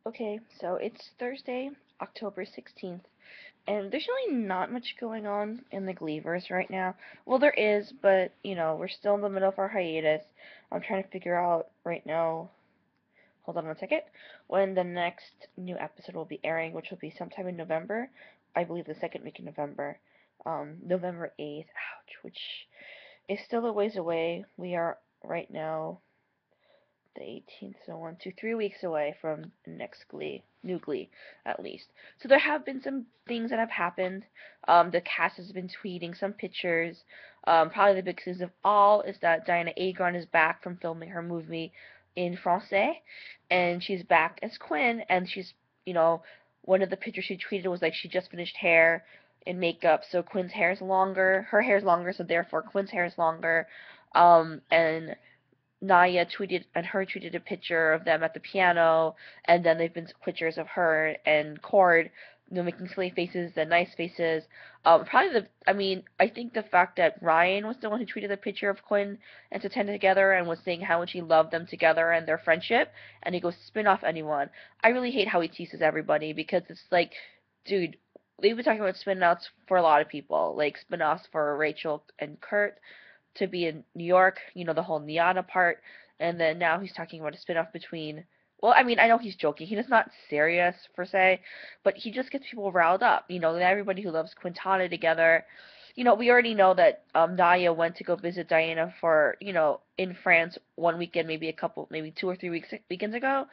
Okay, so it's Thursday, October 16th, and there's really not much going on in the Gleeverse right now. Well, there is, but, we're still in the middle of our hiatus. I'm trying to figure out right now, hold on one second, when the next new episode will be airing, which will be sometime in November. I believe the second week in November. November 8th, ouch, which is still a ways away. We are right now the 18th, so 3 weeks away from next Glee, new Glee, at least. So there have been some things that have happened. The cast has been tweeting some pictures. Probably the biggest news of all is that Diana Agron is back from filming her movie in Francais, and she's back as Quinn, and she's, one of the pictures she tweeted was like she just finished hair and makeup, so Quinn's hair is longer, her hair is longer, so therefore Quinn's hair is longer. And Naya tweeted and her tweeted a picture of them at the piano, and then they've been pictures of her and Cord, making silly faces and nice faces. I think the fact that Ryan was the one who tweeted the picture of Quinn and Satana together and was saying how much he loved them together and their friendship, and he goes, spin off anyone. I really hate how he teases everybody because it's like, dude, they've been talking about spin-offs for a lot of people, like spin-offs for Rachel and Kurt to be in New York, the whole Niana part, and then now he's talking about a spin-off between. Well, I mean, I know he's joking. He's not serious per se, but he just gets people riled up. Everybody who loves Quintana together. We already know that Naya went to go visit Diana for, in France one weekend, maybe 2 or 3 weekends ago,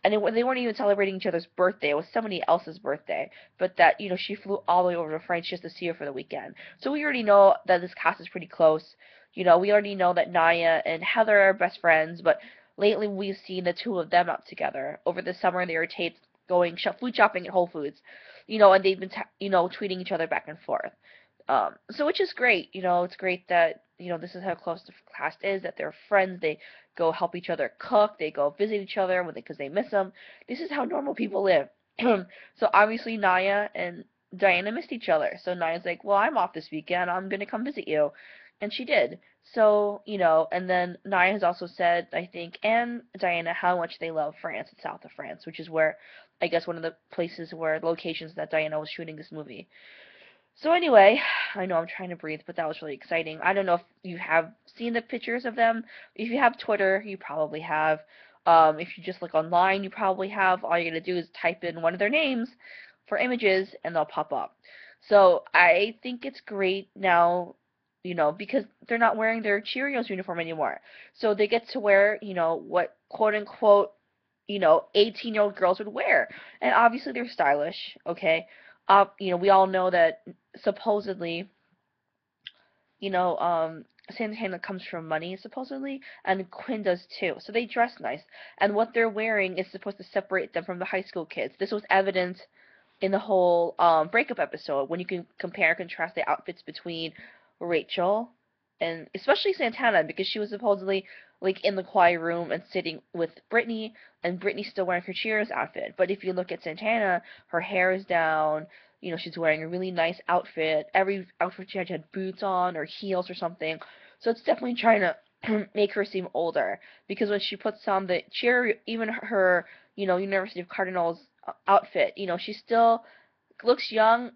and they weren't even celebrating each other's birthday. It was somebody else's birthday, but that she flew all the way over to France just to see her for the weekend. So we already know that this cast is pretty close. We already know that Naya and Heather are best friends, but lately we've seen the two of them out together. Over the summer, they were taped going food shopping at Whole Foods, and they've been, tweeting each other back and forth. So which is great. It's great that, this is how close the cast is, that they're friends. They go help each other cook. They go visit each other because they miss them. This is how normal people live. So obviously Naya and Diana missed each other. So Naya's like, well, I'm off this weekend. I'm going to come visit you. And she did. So, and then Naya has also said, I think, and Diana, how much they love France and south of France, which is where, I guess, one of the locations that Diana was shooting this movie. So anyway, I know I'm trying to breathe, but that was really exciting. I don't know if you have seen the pictures of them. If you have Twitter, you probably have. If you just look online, you probably have. All you gotta do is type in one of their names for images, and they'll pop up. So I think it's great now, because they're not wearing their Cheerios uniform anymore. So they get to wear, what quote unquote, 18-year-old girls would wear. And obviously they're stylish, okay? We all know that supposedly, Santana comes from money, supposedly, and Quinn does too. So they dress nice. And what they're wearing is supposed to separate them from the high school kids. This was evident in the whole breakup episode when you can compare and contrast the outfits between Rachel and especially Santana because she was supposedly like in the quiet room and sitting with Brittany, and Brittany's still wearing her Cheers outfit. But if you look at Santana, her hair is down. She's wearing a really nice outfit. Every outfit she had boots on or heels or something. So it's definitely trying to make her seem older because when she puts on the cheer, even her, University of Cardinals outfit, she still looks young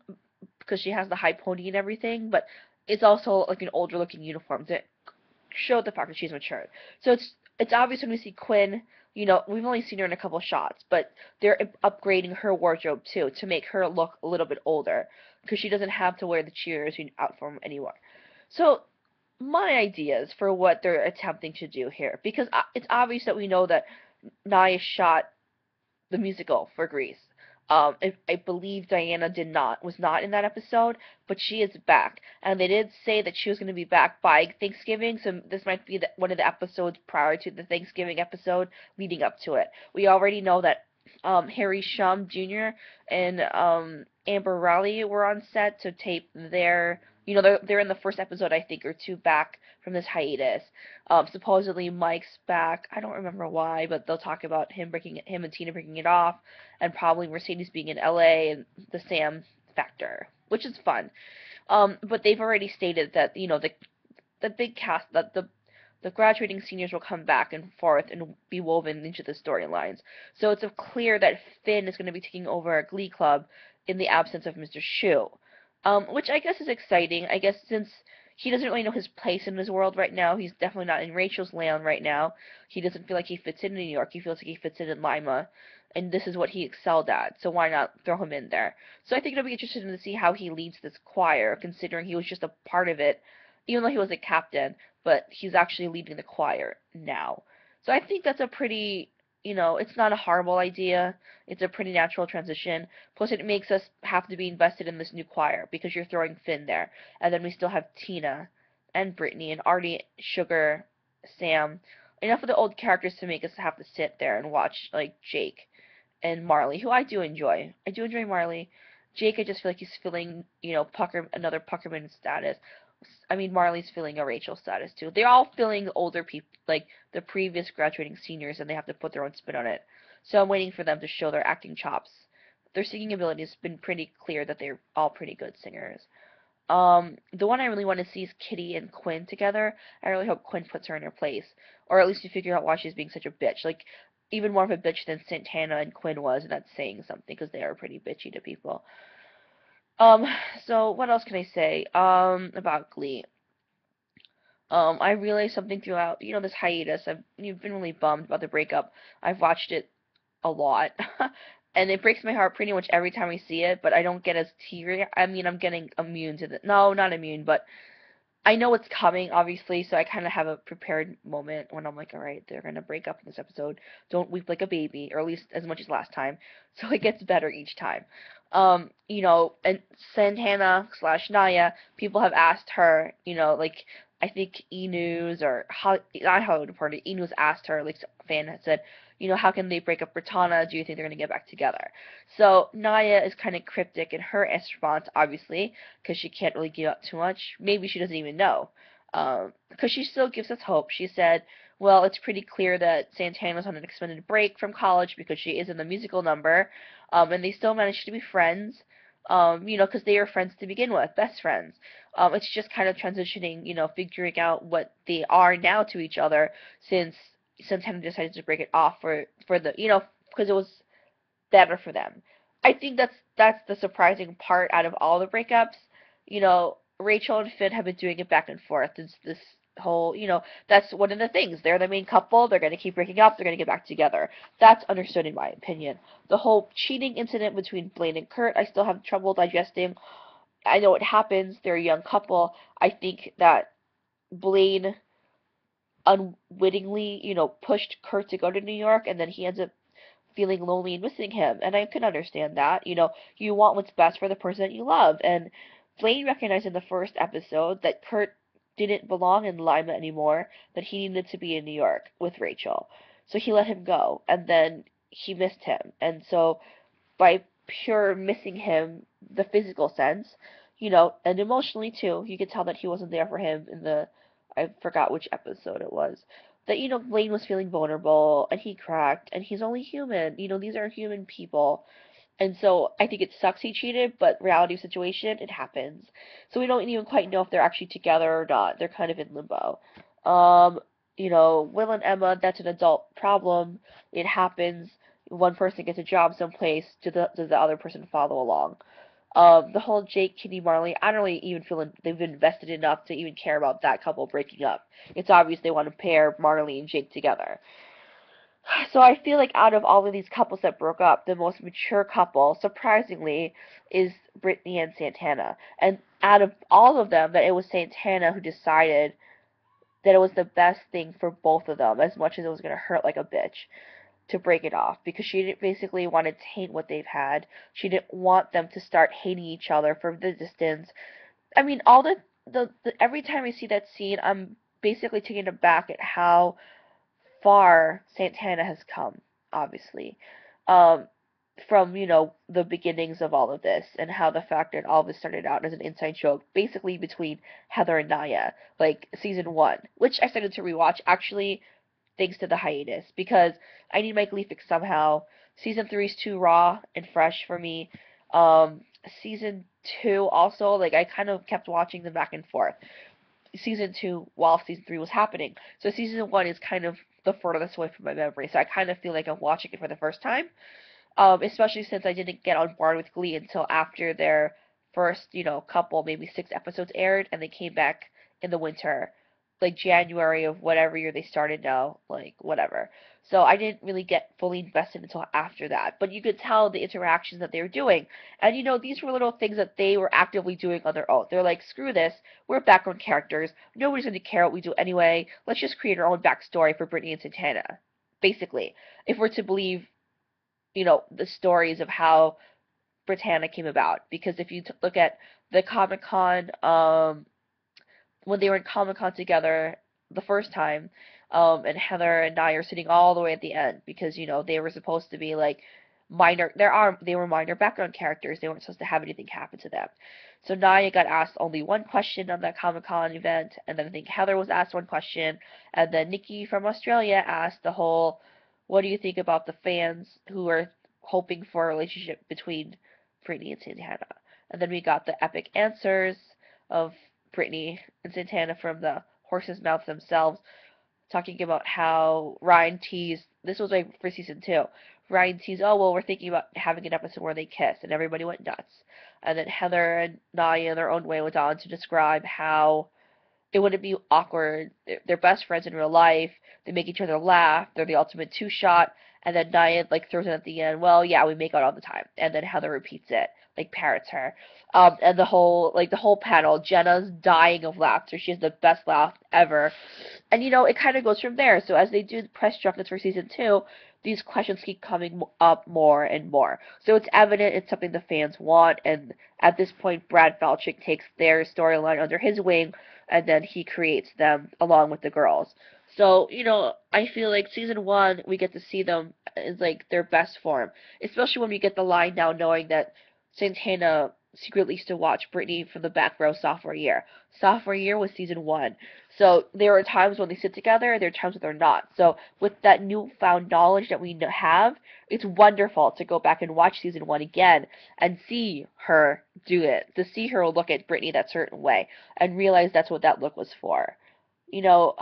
because she has the high pony and everything, but it's also like an older looking uniform to show the fact that she's matured. So it's obvious when we see Quinn, we've only seen her in a couple shots, but they're upgrading her wardrobe too to make her look a little bit older because she doesn't have to wear the Cheers outfit anymore. So my ideas for what they're attempting to do here, because it's obvious that we know that Naya shot the musical for Grease. I believe Diana was not in that episode, but she is back, and they did say that she was going to be back by Thanksgiving. So this might be one of the episodes prior to the Thanksgiving episode, leading up to it. We already know that Harry Shum Jr. and Amber Raleigh were on set to tape their. They're in the first episode, I think, or two back from this hiatus. Supposedly Mike's back. I don't remember why, but they'll talk about him and Tina breaking it off, and probably Mercedes being in LA and the Sam factor, which is fun. But they've already stated that the big cast, that the the graduating seniors will come back and forth and be woven into the storylines. So it's clear that Finn is going to be taking over a Glee club in the absence of Mr. Shu, which I guess is exciting. I guess since he doesn't really know his place in this world right now, he's definitely not in Rachel's land right now. He doesn't feel like he fits in New York. He feels like he fits in Lima, and this is what he excelled at. So why not throw him in there? So I think it'll be interesting to see how he leads this choir, considering he was just a part of it, even though he was a captain, but he's actually leading the choir now. So I think that's a pretty, it's not a horrible idea. It's a pretty natural transition. Plus, it makes us have to be invested in this new choir because you're throwing Finn there. And then we still have Tina and Brittany and Artie, Sugar, Sam. Enough of the old characters to make us have to sit there and watch, like, Jake and Marley, who I do enjoy. I do enjoy Marley. Jake, I just feel like he's filling, another Puckerman status. I mean, Marley's filling a Rachel status too. They're all filling older people, like the previous graduating seniors, and they have to put their own spin on it. So I'm waiting for them to show their acting chops. Their singing ability has been pretty clear that they're all pretty good singers. The one I really want to see is Kitty and Quinn together. I really hope Quinn puts her in her place, or at least to figure out why she's being such a bitch. Like, even more of a bitch than Santana and Quinn was, and that's saying something because they are pretty bitchy to people. Um, so what else can I say? About Glee. I realized something throughout, this hiatus. You've been really bummed about the breakup. I've watched it a lot, and it breaks my heart pretty much every time I see it. But I don't get as teary. I mean, I'm getting immune to the. No, not immune, but I know it's coming, obviously, so I kind of have a prepared moment when I'm like, all right, they're going to break up in this episode. Don't weep like a baby, or at least as much as last time. So it gets better each time. And Santana slash Naya, people have asked her, like, I think E! News or, not Hollywood Reporter, E! News asked her, like, a fan had said, how can they break up Britannia? Do you think they're going to get back together? So Naya is kind of cryptic in her response, obviously, because she can't really give up too much. Maybe she doesn't even know. Because she still gives us hope. She said, well, it's pretty clear that Santana's on an extended break from college because she is in the musical number, and they still managed to be friends, because they were friends to begin with, best friends. It's just kind of transitioning, figuring out what they are now to each other since Santana decided to break it off for the, because it was better for them. I think that's the surprising part out of all the breakups. Rachel and Finn have been doing it back and forth. It's this whole, that's one of the things. They're the main couple. They're going to keep breaking up. They're going to get back together. That's understood in my opinion. The whole cheating incident between Blaine and Kurt, I still have trouble digesting. I know it happens. They're a young couple. I think that Blaine unwittingly, pushed Kurt to go to New York, and then he ends up feeling lonely and missing him. And I can understand that. You want what's best for the person that you love. And Blaine recognized in the first episode that Kurt didn't belong in Lima anymore, that he needed to be in New York with Rachel. So he let him go, and then he missed him. And so by pure missing him, the physical sense, and emotionally too, you could tell that he wasn't there for him in the, I forgot which episode it was, that, Blaine was feeling vulnerable, and he cracked, and he's only human. These are human people. And so I think it sucks he cheated, but reality of situation, it happens. So we don't even quite know if they're actually together or not. They're kind of in limbo. Will and Emma, that's an adult problem. It happens. One person gets a job someplace, does the other person follow along? The whole Jake, Kitty, Marley, I don't really even feel they've invested enough to even care about that couple breaking up. It's obvious they want to pair Marley and Jake together. So I feel like out of all of these couples that broke up, the most mature couple, surprisingly, is Brittany and Santana. And out of all of them, that it was Santana who decided that it was the best thing for both of them, as much as it was going to hurt like a bitch to break it off, because she didn't basically want to taint what they've had. She didn't want them to start hating each other for the distance. I mean, all the every time I see that scene, I'm basically taken aback at how far Santana has come, obviously, um, from, the beginnings of all of this, and how the fact that all of this started out as an inside joke, basically between Heather and Naya, like season one, which I started to rewatch, actually, thanks to the hiatus, because I need my Glee fix somehow. Season 3 is too raw and fresh for me. Um, Season 2 also, like, I kind of kept watching them back and forth. season 2 while season 3 was happening. So season 1 is kind of the furthest away from my memory. So I kind of feel like I'm watching it for the first time. Especially since I didn't get on board with Glee until after their first, couple, maybe 6 episodes aired, and they came back in the winter, like January of whatever year they started now, like whatever. So I didn't really get fully invested until after that. But you could tell the interactions that they were doing. And these were little things that they were actively doing on their own. They're like, screw this, we're background characters. Nobody's going to care what we do anyway. Let's just create our own backstory for Brittany and Santana. Basically, if we're to believe the stories of how Britannia came about. Because if you look at the Comic Con, when they were in Comic Con together the first time, and Heather and I are sitting all the way at the end because they were supposed to be like minor. They were minor background characters. They weren't supposed to have anything happen to them. So Naya got asked only one question on that Comic Con event, and then I think Heather was asked one question, and then Nikki from Australia asked the whole, "What do you think about the fans who are hoping for a relationship between Brittany and Santana?" And then we got the epic answers of Brittany and Santana from the horse's mouth themselves, talking about how Ryan teased. This was like for season 2. Ryan teased, "Oh well, we're thinking about having an episode where they kiss," and everybody went nuts. And then Heather and Naya, in their own way, went on to describe how it wouldn't be awkward. They're best friends in real life. They make each other laugh. They're the ultimate two-shot. And then Nia like throws in at the end, "Well, yeah, we make out all the time." And then Heather repeats it, like parrots her. And the whole panel, Jenna's dying of laughter. She has the best laugh ever. And it kind of goes from there. So as they do the press junkets for season 2, these questions keep coming up more and more. So it's evident it's something the fans want. And at this point, Brad Falchuk takes their storyline under his wing, and then he creates them along with the girls. So, I feel like season 1, we get to see them as like their best form, especially when we get the line now knowing that Santana secretly used to watch Brittany from the back row sophomore year. Sophomore year was season 1. So there are times when they sit together, there are times when they're not. So with that newfound knowledge that we have, it's wonderful to go back and watch season 1 again and see her do it, to see her look at Brittany that certain way and realize that's what that look was for. You know,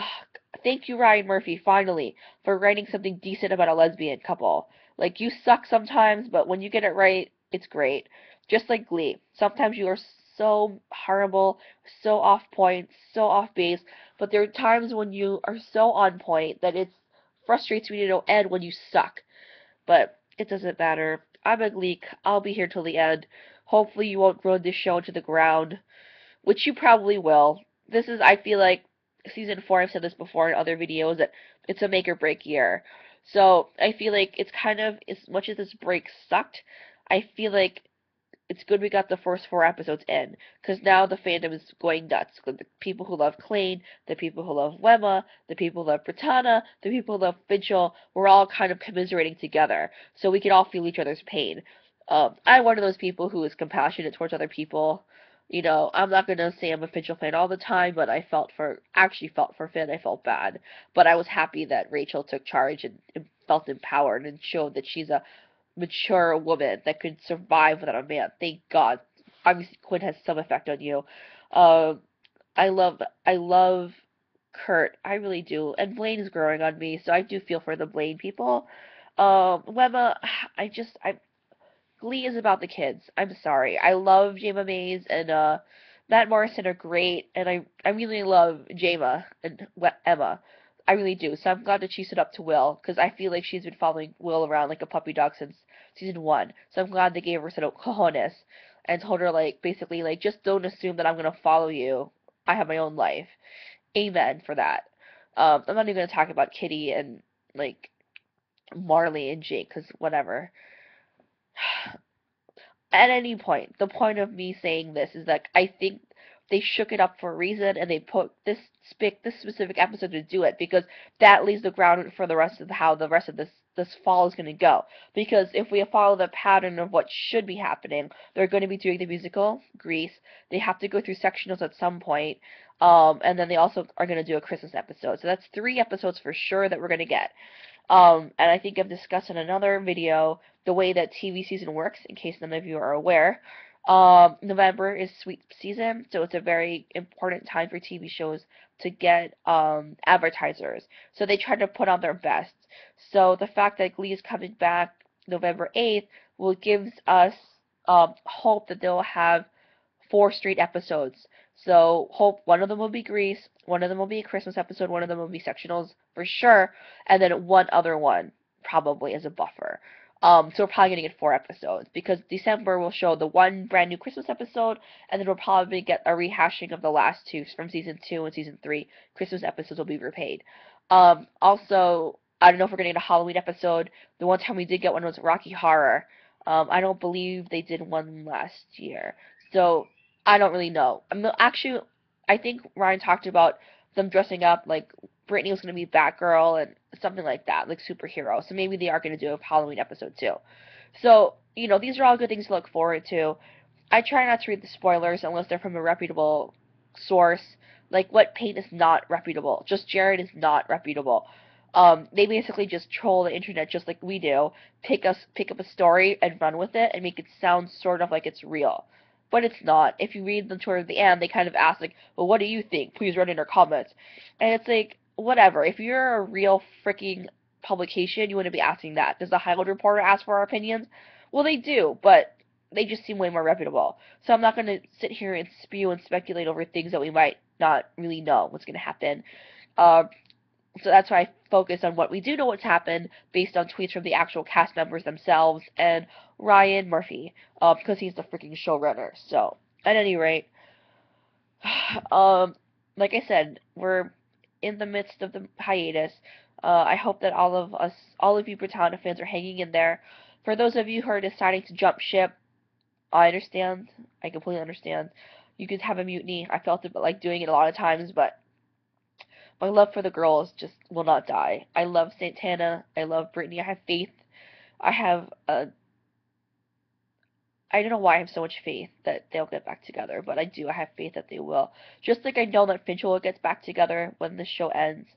thank you, Ryan Murphy, finally, for writing something decent about a lesbian couple. Like, you suck sometimes, but when you get it right, it's great. Just like Glee. Sometimes you are so horrible, so off point, so off base, but there are times when you are so on point that it frustrates me to no end when you suck. But it doesn't matter. I'm a Gleek. I'll be here till the end. Hopefully you won't run this show into the ground, which you probably will. I feel like, season 4, I've said this before in other videos, that it's a make or break year. So I feel like it's kind of, as much as this break sucked, I feel like it's good we got the first 4 episodes in, because now the fandom is going nuts. The people who love Klain, the people who love Wemma, the people who love Britannia, the people who love Finchel, we're all kind of commiserating together, so we can all feel each other's pain. I'm one of those people who is compassionate towards other people. I'm not going to say I'm a Finchel fan all the time, but I actually felt for Finn. I felt bad. But I was happy that Rachel took charge and felt empowered and showed that she's a mature woman that could survive without a man. Thank God. Obviously, Quinn has some effect on you. Um, I love Kurt. I really do. And Blaine is growing on me, so I do feel for the Blaine people. Wemma, Glee is about the kids. I'm sorry. I love Jayma Mays and Matt Morrison are great, and I really love Jayma and Emma. I really do. So I'm glad that she stood up to Will, because I feel like she's been following Will around like a puppy dog since season 1. So I'm glad they gave her some cojones and told her, like, basically, like, just don't assume that I'm gonna follow you. I have my own life. Amen for that. I'm not even gonna talk about Kitty and like Marley and Jake, because whatever. At any point, the point of me saying this is that I think they shook it up for a reason, and they put this specific episode to do it, because that lays the ground for the rest of how the rest of this fall is going to go. Because if we follow the pattern of what should be happening, they're going to be doing the musical Grease. They have to go through sectionals at some point, and then they also are going to do a Christmas episode. So that's 3 episodes for sure that we're going to get. And I think I've discussed in another video the way that TV season works, in case none of you are aware. November is sweep season, so it's a very important time for TV shows to get advertisers. So they try to put on their best. So the fact that Glee is coming back November 8th will gives us hope that they'll have 4 straight episodes. So hope one of them will be Grease, one of them will be a Christmas episode, one of them will be sectionals for sure, and then one other one probably as a buffer. So we're probably gonna get 4 episodes because December will show the one brand new Christmas episode, and then we'll probably get a rehashing of the last two from season 2 and season 3. Christmas episodes will be repaid. Also, I don't know if we're gonna get a Halloween episode. The one time we did get one was Rocky Horror. I don't believe they did one last year. So I don't really know. Actually, I think Ryan talked about them dressing up like Brittany was going to be Batgirl and something like that, like superhero. So maybe they are going to do a Halloween episode too. So, these are all good things to look forward to. I try not to read the spoilers unless they're from a reputable source. Like What Paint is not reputable. Just Jared is not reputable. They basically just troll the internet just like we do, pick up a story and run with it and make it sound sort of like it's real. But it's not. If you read them toward the end, they kind of ask like, "Well, what do you think? Please write in our comments." And it's like, whatever. If you're a real freaking publication, you wouldn't be asking that. Does the Highland Reporter ask for our opinions? Well, they do, but they just seem way more reputable. So I'm not going to sit here and spew and speculate over things that we might not really know what's going to happen. Uh, so that's why I focus on what we do know what's happened based on tweets from the actual cast members themselves and Ryan Murphy, because he's the freaking showrunner. So, at any rate, um, like I said, we're in the midst of the hiatus. I hope that all of you Britannia fans are hanging in there. For those of you who are deciding to jump ship, I understand. I completely understand. You could have a mutiny. I felt it like doing it a lot of times, but my love for the girls just will not die. I love Santana. I love Brittany. I have faith. I have I don't know why I have so much faith that they'll get back together, but I do. I have faith that they will. Just like I know that Finch will get back together when the show ends,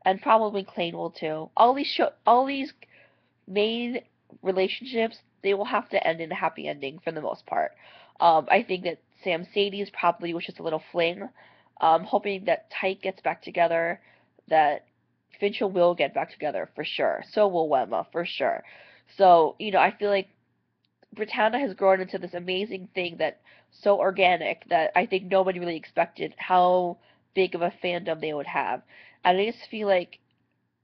and probably Klain will too. All these main relationships, they will have to end in a happy ending for the most part. I think that Sam Sadie's probably was just a little fling. Hoping that Tyke gets back together, that Finchel will get back together for sure. So will Wemma for sure. So, I feel like Britannia has grown into this amazing thing that so organic that I think nobody really expected how big of a fandom they would have. And I just feel like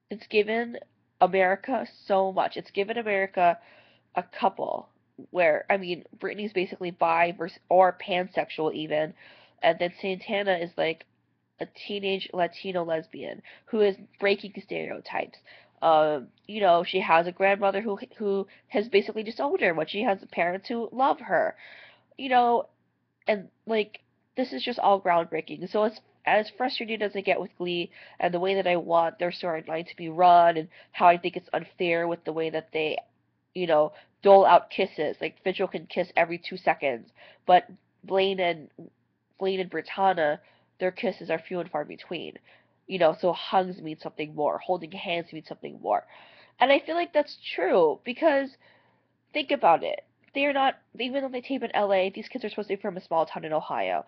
it's given America so much. It's given America a couple where I mean Britney's basically bi versus or pansexual even, and then Santana is like a teenage Latino lesbian who is breaking stereotypes. She has a grandmother who has basically disowned her, but she has parents who love her. You know, and like this is just all groundbreaking. So as frustrated as I get with Glee and the way that I want their storyline to be run and how I think it's unfair with the way that they, you know, dole out kisses. Like Vigil can kiss every 2 seconds, but Blaine and Blaine and Britannia, their kisses are few and far between. So hugs mean something more, holding hands means something more. And I feel like that's true because think about it. They are not, even though they tape in LA, these kids are supposed to be from a small town in Ohio.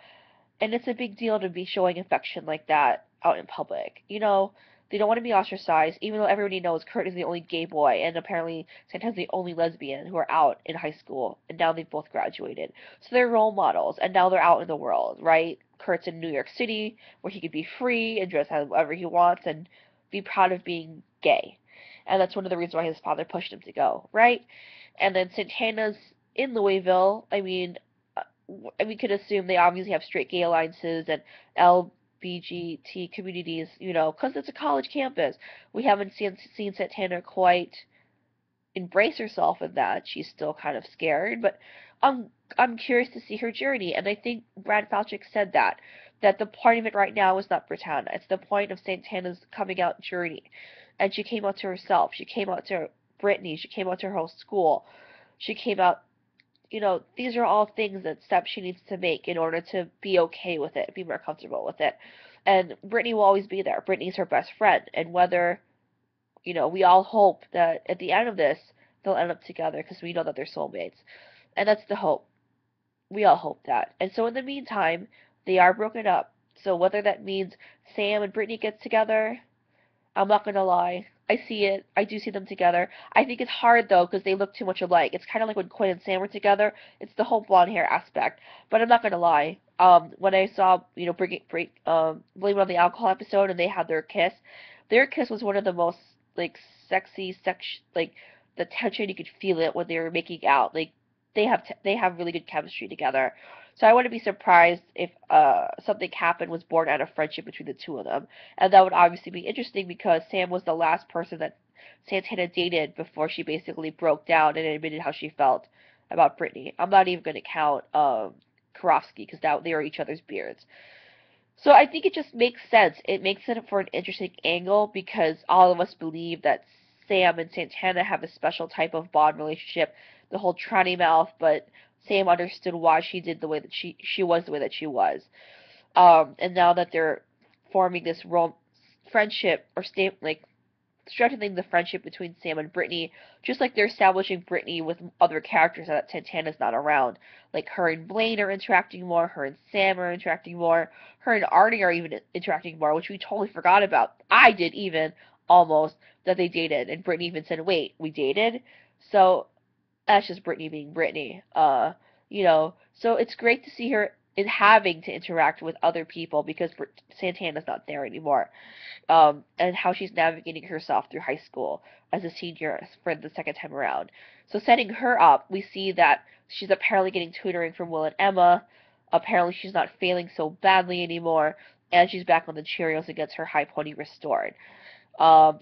And it's a big deal to be showing affection like that out in public. They don't want to be ostracized, even though everybody knows Kurt is the only gay boy, and apparently Santa's the only lesbian who are out in high school, and now they've both graduated. So they're role models, and now they're out in the world, right? Kurt's in New York City, where he could be free and dress however he wants and be proud of being gay. And that's one of the reasons why his father pushed him to go, right? And then Santana's in Louisville. We could assume they obviously have straight gay alliances and LBGT communities, because it's a college campus. We haven't seen Santana quite embrace herself in that. She's still kind of scared, but I'm I'm curious to see her journey, and I think Brad Falchuk said that the point of it right now is not Britannia. It's the point of Santana's coming out journey, and she came out to herself. She came out to Brittany. She came out to her whole school. She came out these are all things that steps she needs to make in order to be okay with it, be more comfortable with it. And Brittany will always be there. Brittany's her best friend. And whether, we all hope that at the end of this, they'll end up together because we know that they're soulmates. And that's the hope. We all hope that. And so in the meantime, they are broken up. So whether that means Sam and Brittany get together, I'm not gonna lie. I see it. I do see them together. I think it's hard though because they look too much alike. It's kind of like when Quinn and Sam were together. It's the whole blonde hair aspect. But I'm not gonna lie. When I saw Blame It on the Alcohol episode and they had their kiss was one of the most like sexy, like the tension you could feel it when they were making out. Like they have really good chemistry together. So I wouldn't be surprised if something happened was born out of friendship between the two of them. And that would obviously be interesting because Sam was the last person that Santana dated before she basically broke down and admitted how she felt about Brittany. I'm not even going to count Karofsky because they were each other's beards. So I think it just makes sense. It makes it for an interesting angle because all of us believe that Sam and Santana have a special type of bond relationship, the whole tranny mouth, but Sam understood why she did the way that she was the way that she was. And now that they're forming this friendship or like strengthening the friendship between Sam and Brittany, just like they're establishing Brittany with other characters now that Santana's not around. Like her and Blaine are interacting more, her and Sam are interacting more, her and Arnie are even interacting more, which we totally forgot about. I did even almost that they dated, and Brittany even said, "Wait, we dated?" So that's just Brittany being Brittany. So it's great to see her in having to interact with other people because Santana's not there anymore, and how she's navigating herself through high school as a senior for the second time around. So setting her up, we see that she's apparently getting tutoring from Will and Emma. Apparently she's not failing so badly anymore, and she's back on the Cheerios and gets her high pony restored.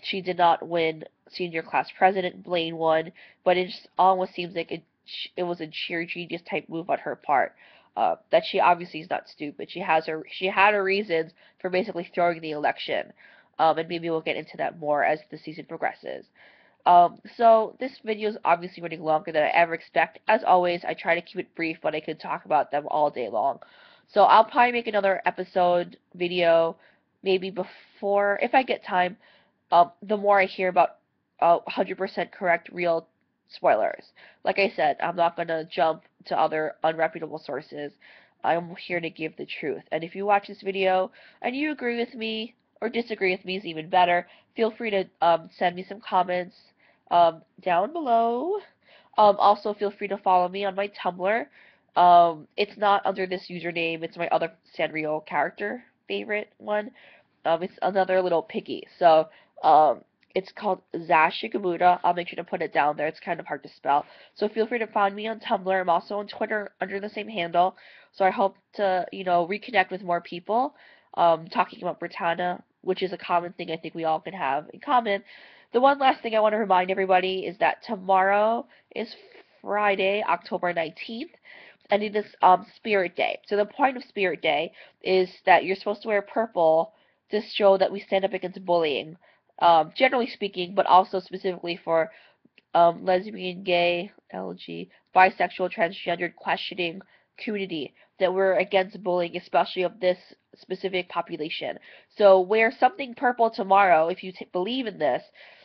She did not win senior class president. Blaine won, but it just almost seems like it was a cheer genius type move on her part. That she obviously is not stupid. She had her reasons for basically throwing the election. And maybe we'll get into that more as the season progresses. So this video is obviously running longer than I ever expect. As always, I try to keep it brief, but I could talk about them all day long. So I'll probably make another episode video maybe before, if I get time, the more I hear about 100% correct real spoilers. Like I said, I'm not going to jump to other unreputable sources. I'm here to give the truth. And if you watch this video and you agree with me or disagree with me is even better, feel free to send me some comments down below. Also, feel free to follow me on my Tumblr. It's not under this username. It's my other Sanrio character favorite one. It's another little piggy. So, it's called Zashigamuda. I'll make sure to put it down there. It's kind of hard to spell. So feel free to find me on Tumblr. I'm also on Twitter under the same handle. So I hope to, reconnect with more people, talking about Britannia, which is a common thing I think we all can have in common. The one last thing I want to remind everybody is that tomorrow is Friday, October 19th, and it is Spirit Day. So the point of Spirit Day is that you're supposed to wear purple to show that we stand up against bullying, generally speaking, but also specifically for lesbian, gay, LG, bisexual, transgendered questioning community, that we're against bullying, especially of this specific population. So wear something purple tomorrow if you believe in this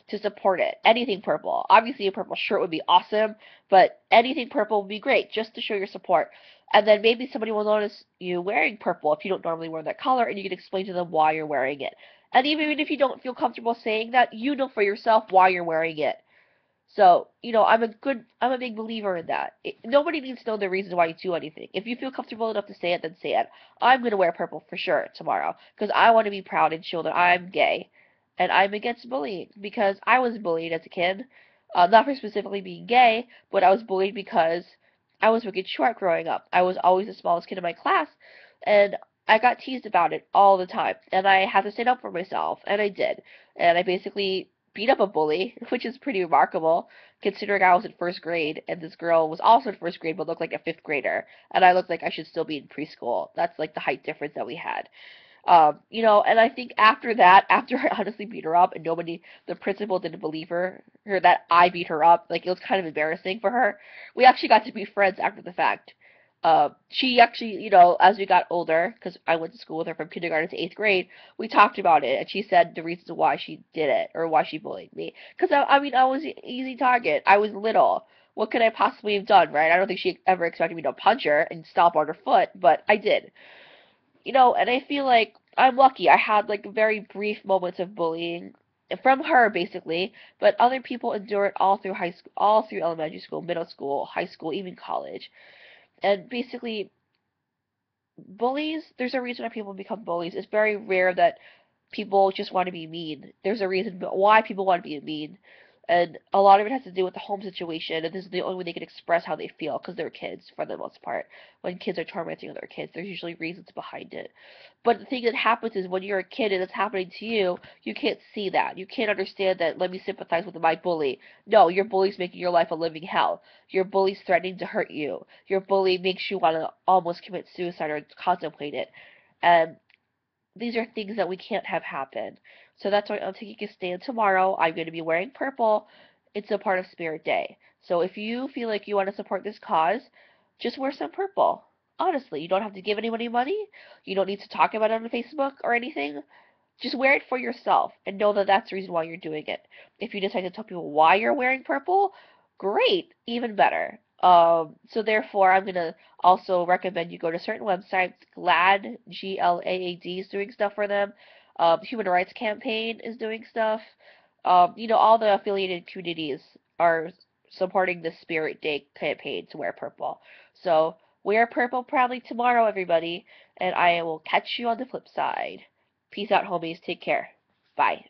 to support it. Anything purple. Obviously a purple shirt would be awesome, but anything purple would be great just to show your support. And then maybe somebody will notice you wearing purple if you don't normally wear that color, and you can explain to them why you're wearing it. And even if you don't feel comfortable saying that, you know for yourself why you're wearing it. So, I'm a big believer in that. Nobody needs to know the reason why you do anything. If you feel comfortable enough to say it, then say it. I'm going to wear purple for sure tomorrow because I want to be proud and show that I'm gay and I'm against bullying because I was bullied as a kid. Not for specifically being gay, but I was bullied because I was wicked short growing up. I was always the smallest kid in my class, and I got teased about it all the time, and I had to stand up for myself, and I did. And I basically beat up a bully, which is pretty remarkable, considering I was in first grade, and this girl was also in first grade, but looked like a fifth grader, and I looked like I should still be in preschool. That's like the height difference that we had. And I think after that, after I honestly beat her up and the principal didn't believe her that I beat her up, like it was kind of embarrassing for her. We actually got to be friends after the fact. She actually, as we got older, because I went to school with her from kindergarten to 8th grade, we talked about it, and she said the reasons why she did it, or why she bullied me. Because, I mean, I was an easy target. I was little. What could I possibly have done, right? I don't think she ever expected me to punch her and stomp on her foot, but I did. And I feel like I'm lucky. I had, like, very brief moments of bullying from her, basically, but other people endure it all through high school, all through elementary school, middle school, high school, even college. And basically, bullies, there's a reason why people become bullies. It's very rare that people just want to be mean. There's a reason why people want to be mean. And a lot of it has to do with the home situation, and this is the only way they can express how they feel, because they're kids, for the most part. When kids are tormenting other kids, there's usually reasons behind it. But the thing that happens is when you're a kid and it's happening to you, you can't see that. You can't understand that, let me sympathize with my bully. No, your bully's making your life a living hell. Your bully's threatening to hurt you. Your bully makes you want to almost commit suicide or contemplate it. And these are things that we can't have happen. So that's why I'm taking a stand tomorrow. I'm going to be wearing purple. It's a part of Spirit Day. So if you feel like you want to support this cause, just wear some purple. Honestly, you don't have to give anybody money. You don't need to talk about it on Facebook or anything. Just wear it for yourself and know that that's the reason why you're doing it. If you decide to tell people why you're wearing purple, great, even better. So therefore, I'm gonna also recommend you go to certain websites. GLAAD, GLAAD is doing stuff for them. Human Rights Campaign is doing stuff. All the affiliated communities are supporting the Spirit Day campaign to wear purple. So wear purple proudly tomorrow, everybody, and I will catch you on the flip side. Peace out, homies. Take care. Bye.